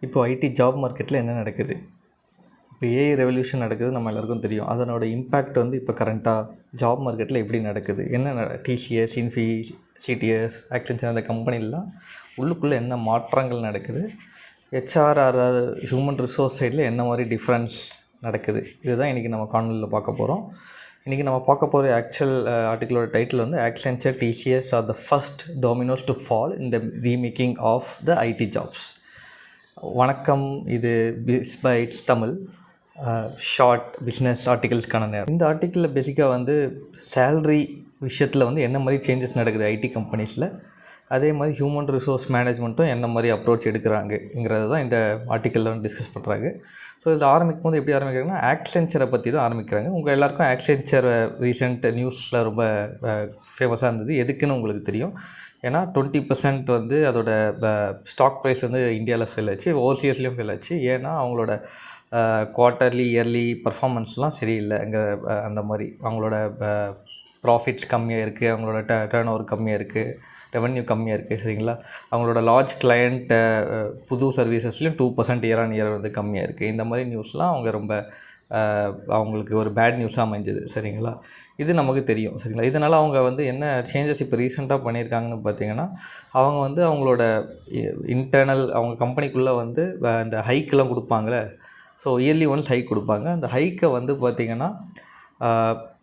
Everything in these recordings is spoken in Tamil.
இப்போ ஐடி ஜாப் மார்க்கெட்டில் என்ன நடக்குது? இப்போ ஏஐ ரெவல்யூஷன் நடக்குது, நம்ம எல்லாருக்கும் தெரியும். அதனோட இம்பேக்ட் வந்து இப்போ கரண்ட்டாக ஜாப் மார்க்கெட்டில் எப்படி நடக்குது, என்ன டிசிஎஸ், இன்ஃபி, சிடிஎஸ், ஆக்சென்ச்சர் அந்த கம்பெனிலாம் உள்ளுக்குள்ளே என்ன மாற்றங்கள் நடக்குது, ஹெச்ஆர் அதாவது ஹியூமன் ரிசோர்ஸ் சைடில் என்ன மாதிரி டிஃப்ரென்ஸ் நடக்குது, இதுதான் இன்றைக்கி நம்ம காணொலியில் பார்க்க போகிறோம். இன்றைக்கி நம்ம பார்க்க போகிற ஆக்சுவல் ஆர்டிக்கிளோட டைட்டில் வந்து Accenture TCS are the first dominos to fall in the remaking of the IT jobs. வணக்கம், இது Biz Bytes Tamil short business ஆர்டிகல்ஸ்க்கான நேரம். இந்த ஆர்டிக்கிளில் பேசிக்காக வந்து சேல்ரி விஷயத்தில் வந்து என்ன மாதிரி சேஞ்சஸ் நடக்குது ஐடி கம்பெனிஸில், அதே மாதிரி ஹியூமன் ரிசோர்ஸ் மேனேஜ்மெண்ட்டும் என்ன மாதிரி அப்ரோச் எடுக்கிறாங்கிறது தான் இந்த ஆர்டிக்கிளில் வந்து டிஸ்கஸ் பண்ணுறாங்க. ஸோ இதில் ஆரம்பிக்கும் போது எப்படி ஆரம்பிக்கிறாங்கன்னா ஆக்சென்ச்சரை பற்றி தான் ஆரம்பிக்கிறாங்க. உங்கள் எல்லாேருக்கும் ஆக்சென்ச்சர் ரீசெண்ட் நியூஸில் ரொம்ப ஃபேமஸாக இருந்தது. எதுக்குன்னு உங்களுக்கு தெரியும். ஏன்னா 20% வந்து அதோட ஸ்டாக் ப்ரைஸ் வந்து இந்தியாவில் ஃபெயில் ஆச்சு, ஓவர்சீஸ்லேயும் ஃபெயில் ஆச்சு. ஏன்னா அவங்களோட குவார்ட்டர்லி இயர்லி பர்ஃபார்மன்ஸ்லாம் சரியில்லை. அங்கே அந்த மாதிரி அவங்களோட ப்ராஃபிட்ஸ் கம்மியாக இருக்குது, அவங்களோட டர்ன் ஓவர் கம்மியாக இருக்குது, ரெவன்யூ கம்மியாக இருக்குது. சரிங்களா? அவங்களோட லார்ஜ் கிளையண்ட் புது சர்வீசஸ்லேயும் 2% இயர் ஆன் இயர் வந்து கம்மியாக இருக்குது. இந்த மாதிரி நியூஸ்லாம் அவங்க ரொம்ப அவங்களுக்கு ஒரு பேட் நியூஸாக அமைஞ்சது. சரிங்களா? இது நமக்கு தெரியும். சரிங்களா? இதனால் அவங்க வந்து என்ன சேஞ்சஸ் இப்போ ரீசெண்டாக பண்ணியிருக்காங்கன்னு பார்த்தீங்கன்னா, அவங்க வந்து அவங்களோட இன்டர்னல் அவங்க கம்பெனிக்குள்ளே வந்து இந்த ஹைக்கெலாம் கொடுப்பாங்களே, ஸோ இயர்லி ஒன்ஸ் ஹைக் கொடுப்பாங்க. அந்த ஹைக்கை வந்து பார்த்திங்கன்னா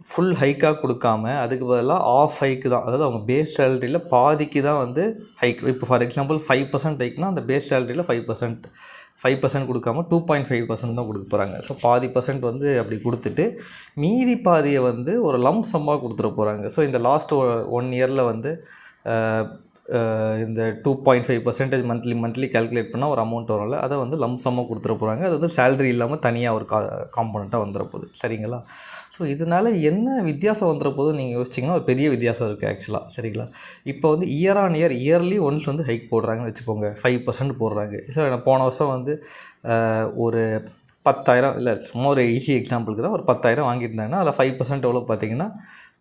ஃபுல் ஹைக்காக கொடுக்காம அதுக்கு பதிலாக ஆஃப் ஹைக்கு தான், அதாவது அவங்க பேஸ் சேலரியில் பாதிக்கு தான் வந்து ஹைக். இப்போ ஃபார் எக்ஸாம்பிள் 5% ஹைக்னால் அந்த பேஸ் சேலரியில் 5% கொடுக்காம 2.5% தான் கொடுக்க போகிறாங்க. ஸோ பாதி பர்சன்ட் வந்து அப்படி கொடுத்துட்டு மீதி பாதியை வந்து ஒரு லம் சம்மாக கொடுத்துட போகிறாங்க. ஸோ இந்த லாஸ்ட் 1 இயரில் வந்து இந்த 2.5% மந்த்லி கால்குலேட் பண்ணால் ஒரு அமௌண்ட் வரும்ல, அதை வந்து லம் சம்மாக கொடுத்துட போகிறாங்க. அது வந்து சேலரி இல்லாமல் தனியாக ஒரு காம்பனண்ட்டாக வந்துட போகுது. சரிங்களா? ஸோ இதனால் என்ன வித்தியாசம் வந்துட போதும் நீங்கள் யோசிச்சிங்கன்னா ஒரு பெரிய வித்தியாசம் இருக்குது ஆக்சுவலாக. சரிங்களா? இப்போ வந்து year on year yearly once வந்து ஹைக் போடுறாங்கன்னு வச்சுக்கோங்க, 5% போடுறாங்க. ஸோ போன வருஷம் வந்து ஒரு 10,000 இல்லை, சும்மா ஒரு ஈஸி எக்ஸாம்பிளுக்கு தான், ஒரு 10,000 வாங்கியிருந்தாங்கன்னா அதில் 5% எவ்வளோ பார்த்தீங்கன்னா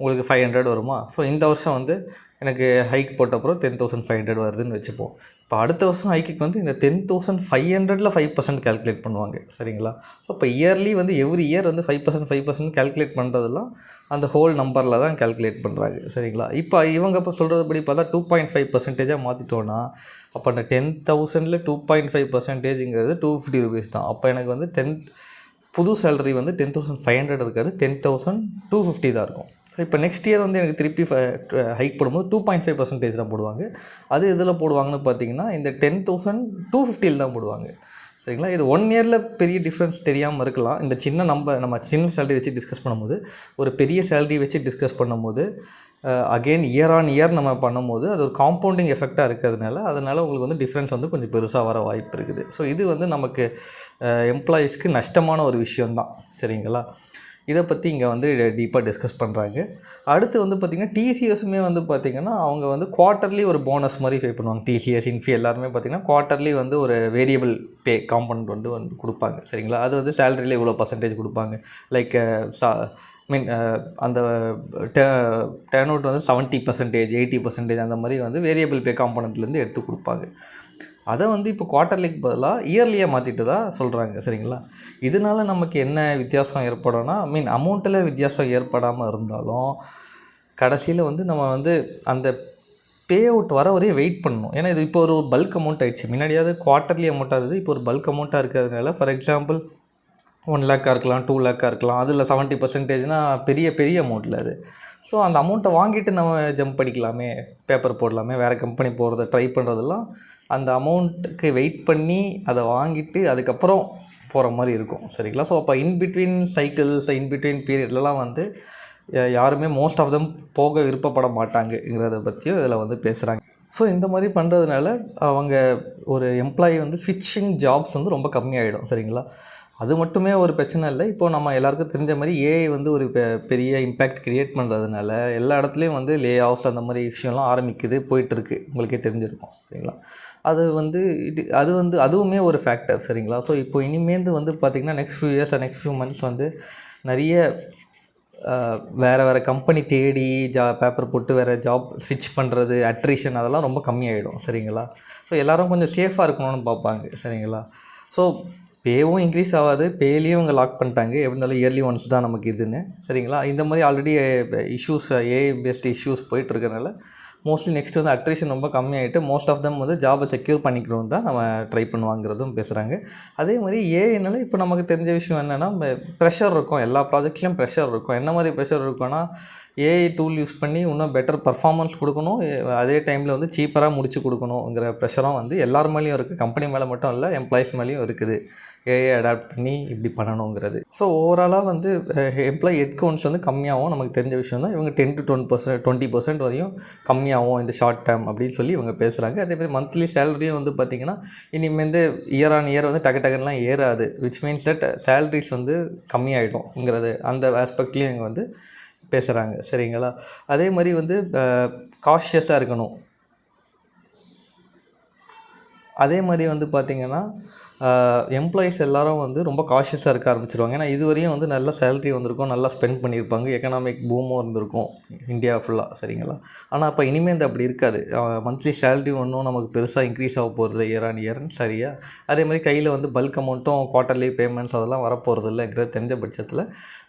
உங்களுக்கு 500 வருமா? ஸோ இந்த வருஷம் வந்து எனக்கு ஹைக் போட்ட அப்புறம் 10,500 வருதுன்னு வச்சுப்போம். இப்போ அடுத்த வருஷம் ஹைக்குக்கு வந்து இந்த 10,500ல் 5% கால்குலேட் பண்ணுவாங்க. சரிங்களா? ஸோ இப்போ இயர்லி வந்து எவ்ரி இயர் வந்து 5% கால்குலேட் பண்ணுறதெல்லாம் அந்த ஹோல் நம்பரில் தான் கால்குலேட் பண்ணுறாங்க. சரிங்களா? இப்போ இவங்க இப்போ சொல்கிறதுபடி பார்த்தா 2.5%ஆக மாற்றிட்டோன்னா அப்போ அந்த 10,000ல் 2.5%ங்கிறது 250 rupees தான். அப்போ எனக்கு வந்து புது சேலரி வந்து 10,500 இருக்காது, 10,250 தான் இருக்கும். ஸோ இப்போ நெக்ஸ்ட் இயர் வந்து எனக்கு திருப்பி ஹைக் போடும்போது 2.5% தான் போடுவாங்க. அது எதில் போடுவாங்கன்னு பார்த்தீங்கன்னா இந்த 10,250 தான் போடுவாங்க. சரிங்களா? இது 1 இயரில் பெரிய டிஃப்ரென்ஸ் தெரியாமல் இருக்கலாம். இந்த நம்ம சின்ன சேலரி வச்சு டிஸ்கஸ் பண்ணும்போது, ஒரு பெரிய சேலரி வச்சு டிஸ்கஸ் பண்ணும்போது அகெயின் இயர் ஆன் இயர் நம்ம பண்ணும்போது அது ஒரு காம்பவுண்டிங் எஃபெக்டாக இருக்கிறதுனால அதனால் உங்களுக்கு வந்து டிஃப்ரென்ஸ் வந்து கொஞ்சம் பெருசாக வர வாய்ப்பு இருக்குது. ஸோ இது வந்து நமக்கு எம்ப்ளாயீஸ்க்கு நஷ்டமான ஒரு விஷயந்தான். சரிங்களா? இதை பற்றி இங்கே வந்து டீப்பாக டிஸ்கஸ் பண்ணுறாங்க. அடுத்து வந்து பார்த்திங்கன்னா டிசிஎஸுமே வந்து பார்த்திங்கன்னா அவங்க வந்து குவார்ட்டர்லி ஒரு போனஸ் மாதிரி பே பண்ணுவாங்க. டிசிஎஸ், இன்ஃபி எல்லாருமே பார்த்திங்கன்னா குவார்ட்டர்லி வந்து ஒரு வேரியபிள் பே காம்பனண்ட் வந்து கொடுப்பாங்க. சரிங்களா? அது வந்து சேலரியில் இவ்வளோ பர்சன்டேஜ் கொடுப்பாங்க. லைக் அந்த டர்ன் அவுட் வந்து 70%, 80% அந்த மாதிரி வந்து வேரியபிள் பே காம்பனண்ட்லேருந்து எடுத்து கொடுப்பாங்க. அதை வந்து இப்போ குவார்ட்டர்லிக்கு பதிலாக இயர்லியாக மாற்றிட்டு தான் சொல்கிறாங்க. சரிங்களா? இதனால் நமக்கு என்ன வித்தியாசம் ஏற்படும்னா, அமௌண்ட்டில் வித்தியாசம் ஏற்படாமல் இருந்தாலும் கடைசியில் வந்து நம்ம வந்து அந்த பே அவுட் வர வரையும் வெயிட் பண்ணணும். ஏன்னா இது இப்போ ஒரு பல்க் அமௌண்ட் ஆகிடுச்சு. முன்னாடியாவது குவார்ட்டர்லி அமௌண்ட்டாக இருந்தது, இப்போ ஒரு பல்க் அமௌண்ட்டாக இருக்கிறதுனால ஃபார் எக்ஸாம்பிள் 1 lakh இருக்கலாம், 2 lakh இருக்கலாம். அதில் 70%னால் பெரிய அமௌண்ட்டில் அது. ஸோ அந்த அமௌண்ட்டை வாங்கிட்டு நம்ம ஜம்ப் படிக்கலாமே, பேப்பர் போடலாமே, வேறு கம்பெனி போகிறத ட்ரை பண்ணுறதெல்லாம் அந்த அமௌண்ட்டுக்கு வெயிட் பண்ணி அதை வாங்கிட்டு அதுக்கப்புறம் போகிற மாதிரி இருக்கும். சரிங்களா? ஸோ அப்போ இன்பிட்வீன் சைக்கிள்ஸ், இன்பிட்வீன் பீரியட்லலாம் வந்து யாருமே மோஸ்ட் ஆஃப் தம் போக விருப்பப்பட மாட்டாங்கங்கிறத பற்றியும் இதில் வந்து பேசுகிறாங்க. ஸோ இந்த மாதிரி பண்ணுறதுனால அவங்க ஒரு எம்ப்ளாயி வந்து ஸ்விட்சிங் ஜாப்ஸ் வந்து ரொம்ப கம்மியாகிடும். சரிங்களா? அது மட்டுமே ஒரு பிரச்சனை இல்லை. இப்போது நம்ம எல்லாருக்கும் தெரிஞ்ச மாதிரி ஏஐ வந்து ஒரு பெரிய இம்பேக்ட் க்ரியேட் பண்ணுறதுனால எல்லா இடத்துலையும் வந்து லே ஆஃப்ஸ் அந்த மாதிரி விஷயம்லாம் ஆரம்பிக்குது, போயிட்டுருக்கு. உங்களுக்கே தெரிஞ்சிருக்கும். சரிங்களா? அது வந்து அதுவுமே ஒரு ஃபேக்டர். சரிங்களா? ஸோ இப்போ இனிமேந்து வந்து பார்த்திங்கன்னா next few years next few months வந்து நிறைய வேறு கம்பெனி தேடி பேப்பர் போட்டு வேறு ஜாப் ஸ்விட்ச் பண்ணுறது, அட்ரிஷன் அதெல்லாம் ரொம்ப கம்மியாகிடும். சரிங்களா? ஸோ எல்லோரும் கொஞ்சம் சேஃபாக இருக்கணும்னு பார்ப்பாங்க. சரிங்களா? ஸோ பேவும் இன்க்ரீஸ் ஆகாது, பேலையும் இவங்க லாக் பண்ணிட்டாங்க. எப்படி இருந்தாலும் இயர்லி ஒன்ஸ் தான் நமக்கு இதுன்னு. சரிங்களா? இந்த மாதிரி already issues AI based issues போயிட்டுருக்கனால மோஸ்ட்லி நெக்ஸ்ட் வந்து அட்ரிஷன் ரொம்ப கம்மியாகிட்டு மோஸ்ட் ஆஃப் தம் வந்து ஜாபை செக்யூர் பண்ணிக்கணும் தான் நம்ம ட்ரை பண்ணுவாங்கிறதும் பேசுகிறாங்க. அதே மாதிரி ஏஐனால இப்போ நமக்கு தெரிஞ்ச விஷயம் என்னென்னா, ப்ரெஷர் இருக்கும், எல்லா ப்ராஜெக்ட்லேயும் ப்ரெஷர் இருக்கும். என்ன மாதிரி ப்ரெஷர் இருக்குன்னா, ஏஐ டூல் யூஸ் பண்ணி இன்னும் பெட்டர் பர்ஃபார்மன்ஸ் கொடுக்கணும், அதே டைமில் வந்து சீப்பராக முடிச்சு கொடுக்கணுங்கிற ப்ரெஷரும் வந்து எல்லார் மேலேயும் இருக்குது. கம்பெனி மேலே மட்டும் இல்லை, எம்ப்ளாயிஸ் மேலேயும் இருக்குது. ஏஐ அடாப்ட் பண்ணி இப்படி பண்ணணுங்கிறது. ஸோ ஓவராலாக வந்து எம்ப்ளாயி ஹெட் கவுண்ட்ஸ் வந்து கம்மியாகும். நமக்கு தெரிஞ்ச விஷயம் தான். இவங்க 10 to 20% வரையும் கம்மியாகும் இந்த ஷார்ட் டேர்ம் அப்படின்னு சொல்லி இவங்க பேசுகிறாங்க. அதேமாதிரி மந்த்லி சேலரியும் வந்து பார்த்திங்கன்னா இனிமேல் இயர் ஆன் இயர் வந்து டக்குலாம் ஏறாது. விச் மீன்ஸ் தட் சேலரிஸ் வந்து கம்மியாயிடும்ங்கிறது அந்த ஆஸ்பெக்ட்லேயும் இவங்க வந்து பேசுகிறாங்க. சரிங்களா? அதே மாதிரி வந்து காஷியஸாக இருக்கணும். அதே மாதிரி வந்து பார்த்திங்கன்னா எம்ப்ளாயீஸ் எல்லோரும் வந்து ரொம்ப காஷியஸாக இருக்க ஆரம்பிச்சிருவாங்க. ஏன்னா இதுவரையும் வந்து நல்ல சேலரி வந்திருக்கும், நல்லா ஸ்பெண்ட் பண்ணியிருப்பாங்க, எக்கனாமிக் பூமும் இருந்திருக்கும் இந்தியா ஃபுல்லாக. சரிங்களா? ஆனால் அப்போ இனிமேல் அப்படி இருக்காது. மந்த்லி சேலரி ஒன்றும் நமக்கு பெருசாக இன்க்ரீஸ் ஆக போகிறது இயர் ஆன் இயர்னு. சரியா? அதே மாதிரி கையில் வந்து பல்க் அமௌண்ட்டும் குவார்ட்டர்லி பேமெண்ட்ஸ் அதெல்லாம் வரப்போகிறது இல்லைங்கிறது தெரிஞ்ச பட்சத்தில்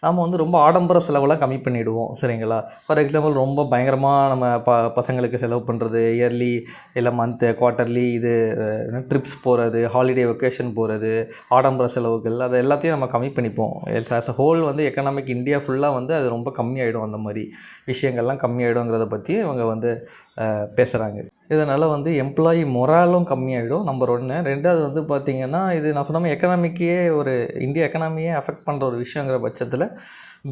நாம் வந்து ரொம்ப ஆடம்பர செலவெல்லாம் கம்மி பண்ணிவிடுவோம். சரிங்களா? ஃபார் எக்ஸாம்பிள் ரொம்ப பயங்கரமாக நம்ம பசங்களுக்கு செலவு பண்ணுறது, இயர்லி இல்லை மந்த்து குவார்ட்டர்லி இது ட்ரிப்ஸ் போகிறது, ஹாலிடே வெக்கேஷன் போகிறது, ஆடம்பர செலவுகள், அதை எல்லாத்தையும் நம்ம கம்மி பண்ணிப்போம். ஆஸ் அ ஹோல் வந்து எக்கனாமிக் இந்தியா ஃபுல்லாக வந்து அது ரொம்ப கம்மியாயிடும். அந்த மாதிரி விஷயங்கள்லாம் கம்மியாயிடுங்கிறத பற்றி இவங்க வந்து பேசுகிறாங்க. இதனால் வந்து எம்ப்ளாயி மொராலும் கம்மியாயிடும், நம்பர் 1. 2வது வந்து பார்த்திங்கன்னா, இது நான் சொன்ன எக்கனாமிக்கே ஒரு இந்தியா எக்கனாமியே அஃபெக்ட் பண்ணுற ஒரு விஷயங்கிற பட்சத்தில்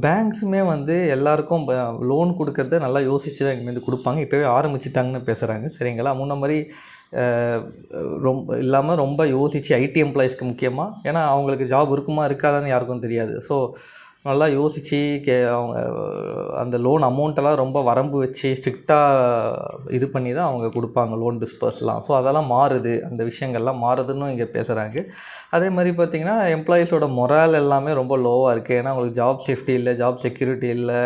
பேங்க்ஸுமே வந்து எல்லாேருக்கும் லோன் கொடுக்கறத நல்லா யோசித்து தான் இனிமேல் கொடுப்பாங்க. இப்போவே ஆரம்பிச்சிட்டாங்கன்னு பேசுகிறாங்க. சரிங்களா? முன்ன மாதிரி ரொம்ப யோசித்து ஐடி எம்ப்ளாயிஸ்க்கு முக்கியமாக, ஏன்னா அவங்களுக்கு ஜாப் இருக்குமா இருக்காதான்னு யாருக்கும் தெரியாது. ஸோ நல்லா யோசித்து அவங்க அந்த லோன் அமௌண்ட்டெல்லாம் ரொம்ப வரம்பு வச்சு ஸ்ட்ரிக்டாக இது பண்ணி தான் அவங்க கொடுப்பாங்க லோன் டிஸ்பர்ஸ்லாம். ஸோ அதெல்லாம் மாறுது, அந்த விஷயங்கள்லாம் மாறுதுன்னு இங்கே பேசுகிறாங்க. அதே மாதிரி பார்த்திங்கன்னா எம்ப்ளாயீஸோட மொரால் எல்லாமே ரொம்ப லோவாக இருக்குது. ஏன்னா அவங்களுக்கு ஜாப் சேஃப்டி இல்லை, ஜாப் செக்யூரிட்டி இல்லை,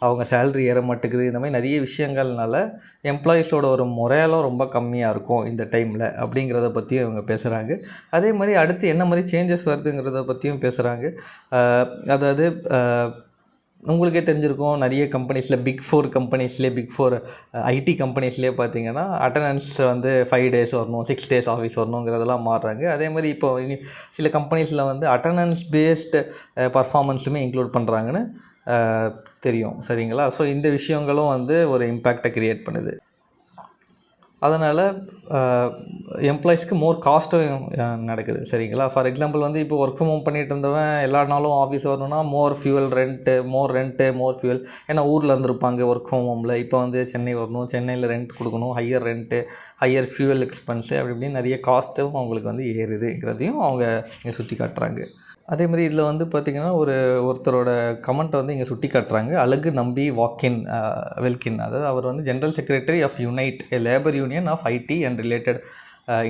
அவங்க சேலரி ஏற மாட்டேங்குது. இந்த மாதிரி நிறைய விஷயங்கள்னால எம்ப்ளாயீஸோட ஒரு மொராலும் ரொம்ப கம்மியாக இருக்கும் இந்த டைமில் அப்படிங்கிறத பற்றியும் இவங்க பேசுகிறாங்க. அதே மாதிரி அடுத்து என்ன மாதிரி சேஞ்சஸ் வருதுங்கிறத பற்றியும் பேசுகிறாங்க. அதாவது உங்களுக்கே தெரிஞ்சிருக்கும், நிறைய கம்பெனிஸில் பிக் 4 கம்பெனிஸ்லேயே பிக் 4 ஐடி கம்பெனிஸ்லேயே பார்த்திங்கன்னா அட்டண்டன்ஸ் வந்து 5 days வரணும், 6 days ஆஃபீஸ் வரணுங்கிறதெல்லாம் மாறுறாங்க. அதே மாதிரி இப்போ சில கம்பெனிஸில் வந்து அட்டண்டன்ஸ் பேஸ்டு பர்ஃபார்மன்ஸுமே இன்க்ளூட் பண்ணுறாங்கன்னு தெரியும். சரிங்களா? ஸோ இந்த விஷயங்களும் வந்து ஒரு இம்பேக்டை க்ரியேட் பண்ணுது. அதனால் எம்ப்ளாயிஸ்க்கு மோர் காஸ்ட்டும் நடக்குது. சரிங்களா? ஃபார் எக்ஸாம்பிள் வந்து இப்போ ஒர்க் ஃப்ரம் ஹோம் பண்ணிகிட்டு இருந்தவன் எல்லா நாளும் ஆஃபீஸ் வரணும்னா மோர் ஃபியூவல், மோர் ஃபியூவல். ஏன்னா ஊரில் இருந்திருப்பாங்க ஒர்க் ஃப்ரம் ஹோமில். இப்போ வந்து சென்னை வரணும், சென்னையில் ரெண்ட் கொடுக்கணும், higher rent, higher fuel expense, அப்படி இப்படின்னு நிறைய காஸ்ட்டும் அவங்களுக்கு வந்து ஏறுதுங்கிறதையும் அவங்க இங்கே சுட்டி காட்டுறாங்க. அதே மாதிரி இதில் வந்து பார்த்திங்கன்னா ஒருத்தரோட கமெண்ட்டை வந்து இங்கே சுட்டி காட்டுறாங்க. அழகு நம்பி வெல்கின், அதாவது அவர் வந்து general secretary of Unite, labour union of IT and related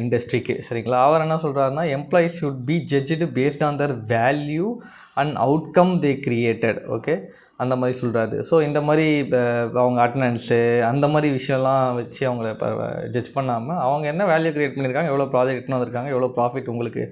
இண்டஸ்ட்ரிக்கு. சரிங்களா? அவர் என்ன சொல்கிறாருன்னா, employees should be judged based on their value and outcome they created. Okay, அந்த மாதிரி சொல்கிறாரு. ஸோ இந்த மாதிரி அவங்க அட்டண்டன்ஸு அந்த மாதிரி விஷயம்லாம் வச்சு அவங்கள இப்போ ஜட்ஜ் பண்ணாமல் அவங்க என்ன வேல்யூ க்ரியேட் பண்ணியிருக்காங்க, எவ்வளோ ப்ராஜெக்ட் எடுத்துன்னு வந்திருக்காங்க, எவ்வளோ ப்ராஃபிட் உங்களுக்கு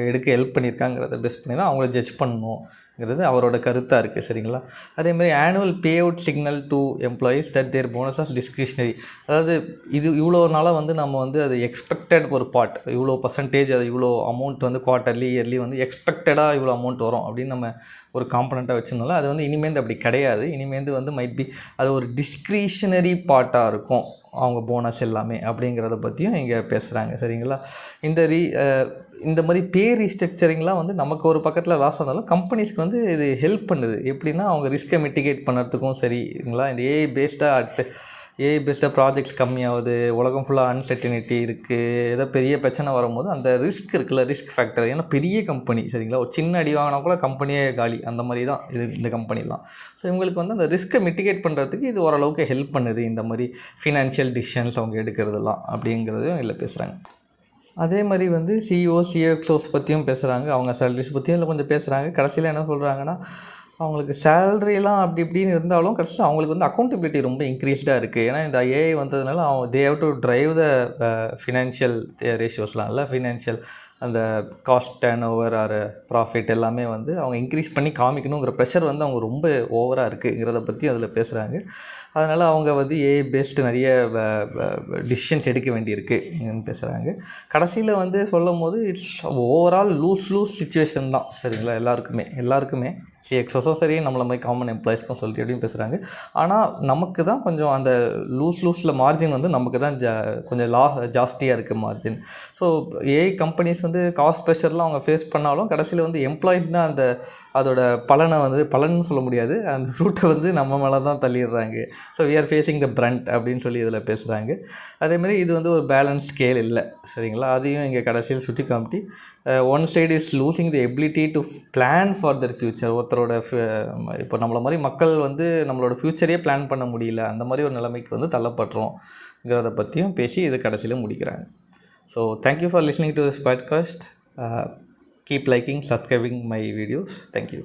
எடுக்க ஹெல்ப் பண்ணியிருக்காங்கிறத பெஸ்ட் பண்ணி தான் அவங்கள ஜட்ஜ் பண்ணணுங்கிறது அவரோட கருத்தாக இருக்குது. சரிங்களா? அதேமாதிரி annual pay out signal to employees that their bonus of discretionary. அதாவது இவ்வளோ நாளாக வந்து நம்ம வந்து அது எக்ஸ்பெக்டட் ஒரு பார்ட், இவ்வளோ பர்சன்டேஜ், அது இவ்வளோ அமௌண்ட் வந்து குவார்ட்டர்லி இயர்லி வந்து எக்ஸ்பெக்டடாக இவ்வளோ அமௌண்ட் வரும் அப்படின்னு நம்ம ஒரு காம்பனண்ட்டாக வச்சுருந்தோம்ல, அது வந்து இனிமேல் அப்படி கிடையாது. இனிமேல் வந்து மைட் பி அது ஒரு டிஸ்க்ரிஷனரி பார்ட்டாக இருக்கும் அவங்க போனஸ் எல்லாமே அப்படிங்கிறத பற்றியும் இங்கே பேசுகிறாங்க. சரிங்களா? இந்த மாதிரி பே ரீஸ்ட்ரக்சரிங்லாம் வந்து நமக்கு ஒரு பக்கத்தில் லாஸ் ஆனாலும் கம்பெனிஸ்க்கு வந்து இது ஹெல்ப் பண்ணுது. எப்படின்னா அவங்க ரிஸ்க்கை மிட்டிகேட் பண்ணுறதுக்கும் சரிங்களா, இந்த ஏஐ பேஸ்டாக ப்ராஜெக்ட்ஸ் கம்மியாகுது, உலகம் ஃபுல்லாக அன்சர்டினிட்டி இருக்குது, ஏதோ பெரிய பிரச்சனை வரும்போது அந்த ரிஸ்க் இருக்குல்ல, ரிஸ்க் ஃபேக்டர். ஏன்னா பெரிய கம்பெனி, சரிங்களா, ஒரு சின்ன அடி வாங்கினா கூட கம்பெனியே காலி, அந்த மாதிரி தான் இந்த கம்பெனிலாம். ஸோ இவங்களுக்கு வந்து அந்த ரிஸ்க்கை மிட்டிகேட் பண்ணுறதுக்கு இது ஓரளவுக்கு ஹெல்ப் பண்ணுது, இந்த மாதிரி ஃபினான்ஷியல் டிசிஷன்ஸ் அவங்க எடுக்கிறதுலாம் அப்படிங்கிறதையும் இல்லை பேசுகிறாங்க. அதே மாதிரி வந்து சிஇஓ, சிஎக்ஸோஸ் பற்றியும் பேசுகிறாங்க, அவங்க சேலரிஸ் பற்றியும் இல்லை கொஞ்சம் பேசுகிறாங்க. கடைசியில் என்ன சொல்கிறாங்கன்னா, அவங்களுக்கு சேலரிலாம் அப்படி இப்படின்னு இருந்தாலும் கடைசியில் அவங்களுக்கு வந்து அக்கௌண்டபிலிட்டி ரொம்ப இன்க்ரீஸ்டாக இருக்குது. ஏன்னா இந்த ஏஐ வந்ததுனால அவங்க they have to drive the financial ரேஷியோஸ்லாம் இல்லை, ஃபினான்ஷியல் அந்த cost turnover or profit எல்லாமே வந்து அவங்க இன்க்ரீஸ் பண்ணி காமிக்கணுங்கிற ப்ரெஷர் வந்து அவங்க ரொம்ப ஓவராக இருக்குங்கிறத பற்றி அதில் பேசுகிறாங்க. அதனால் அவங்க வந்து ஏஐ பேஸ்டு நிறைய டிசிஷன்ஸ் எடுக்க வேண்டியிருக்குன்னு பேசுகிறாங்க. கடைசியில் வந்து சொல்லும் போது இட்ஸ் ஓவரால் லூஸ் சுச்சுவேஷன் தான், சரிங்களா? எல்லாருக்குமே சிஎக்ஸஸும் சரி, நம்மள மாதிரி காமன் எம்ப்ளாயிஸ்க்கும் சொல்லிட்டு எப்படின்னு பேசுகிறாங்க. ஆனால் நமக்கு தான் கொஞ்சம் அந்த லூஸில் மார்ஜின் வந்து நமக்கு தான் கொஞ்சம் ஜாஸ்தியாக இருக்குது மார்ஜின். ஸோ ஏஐ கம்பெனிஸ் வந்து காஸ்ட் ப்ரெஷர்லாம் அவங்க ஃபேஸ் பண்ணாலும் கடைசியில் வந்து எம்ப்ளாயிஸ் தான் அதோட பலன்னு சொல்ல முடியாது, அந்த ஃப்ரூட்டை வந்து நம்ம மேலே தான் தள்ளிடுறாங்க. So we are facing the brunt அப்படின்னு சொல்லி இதில் பேசுகிறாங்க. அதேமாதிரி இது வந்து ஒரு பேலன்ஸ் ஸ்கேல் இல்லை, சரிங்களா? அதையும் இங்கே கடைசியில் சுட்டி காமிட்டி one side is losing the ability to plan for their future. ஒருத்தரோட இப்போ நம்மள மாதிரி மக்கள் வந்து நம்மளோட ஃப்யூச்சரையே பிளான் பண்ண முடியல, அந்த மாதிரி ஒரு நிலைமைக்கு வந்து தள்ளப்படுறோங்கிறத பற்றியும் பேசி இது கடைசியில் முடிக்கிறாங்க. So thank you for listening to this podcast. Keep liking, subscribing my videos. Thank you.